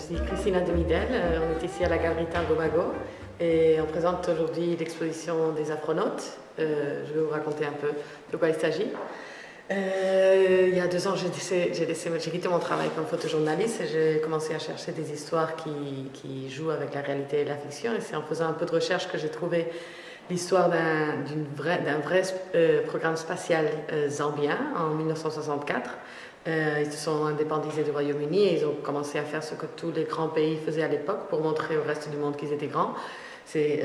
suis Christina Demidel, on est ici à la galerie Tangomago et on présente aujourd'hui l'exposition des Afronautes. Je vais vous raconter un peu de quoi il s'agit. Il y a 2 ans, j'ai quitté mon travail comme photojournaliste et j'ai commencé à chercher des histoires qui jouent avec la réalité et la fiction. Et c'est en faisant un peu de recherche que j'ai trouvé l'histoire d'un vrai programme spatial zambien en 1964. Ils se sont indépendisés du Royaume-Uni et ils ont commencé à faire ce que tous les grands pays faisaient à l'époque pour montrer au reste du monde qu'ils étaient grands. C'est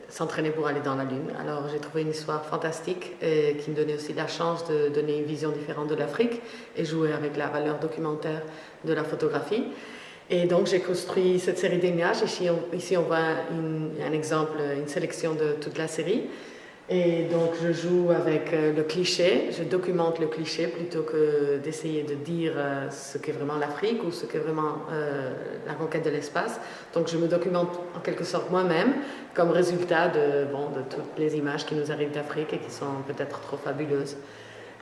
s'entraîner pour aller dans la Lune. Alors j'ai trouvé une histoire fantastique qui me donnait aussi la chance de donner une vision différente de l'Afrique et jouer avec la valeur documentaire de la photographie. Et donc j'ai construit cette série d'images. Ici on voit un exemple, une sélection de toute la série. Et donc je joue avec le cliché, je documente le cliché plutôt que d'essayer de dire ce qu'est vraiment l'Afrique ou ce qu'est vraiment la conquête de l'espace. Donc je me documente en quelque sorte moi-même comme résultat de toutes les images qui nous arrivent d'Afrique et qui sont peut-être trop fabuleuses.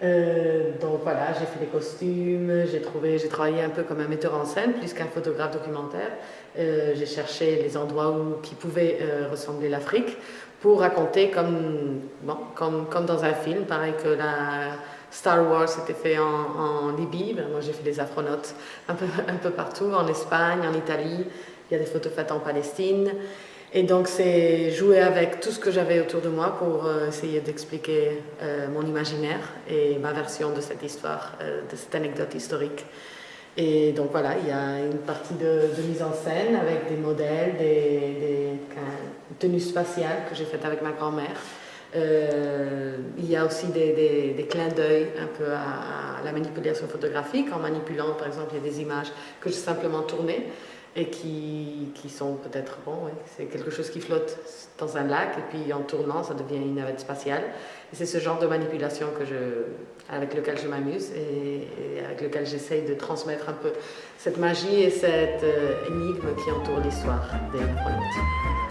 Donc voilà, j'ai fait des costumes, j'ai travaillé un peu comme un metteur en scène plus qu'un photographe documentaire. J'ai cherché les endroits qui pouvaient ressembler à l'Afrique pour raconter comme dans un film, pareil que la Star Wars était fait en Libye. Moi j'ai fait des Afronautes un peu partout, en Espagne, en Italie, il y a des photos faites en Palestine. Et donc c'est jouer avec tout ce que j'avais autour de moi pour essayer d'expliquer mon imaginaire et ma version de cette histoire, de cette anecdote historique. Et donc voilà, il y a une partie de mise en scène avec des modèles, des tenues spatiales que j'ai faites avec ma grand-mère. Il y a aussi des clins d'œil un peu à la manipulation photographique. En manipulant, par exemple, il y a des images que j'ai simplement tournées et qui sont peut-être, c'est quelque chose qui flotte dans un lac et puis en tournant, ça devient une navette spatiale. Et c'est ce genre de manipulation avec lequel je m'amuse et avec lequel j'essaye de transmettre un peu cette magie et cette énigme qui entoure l'histoire des Afronautes.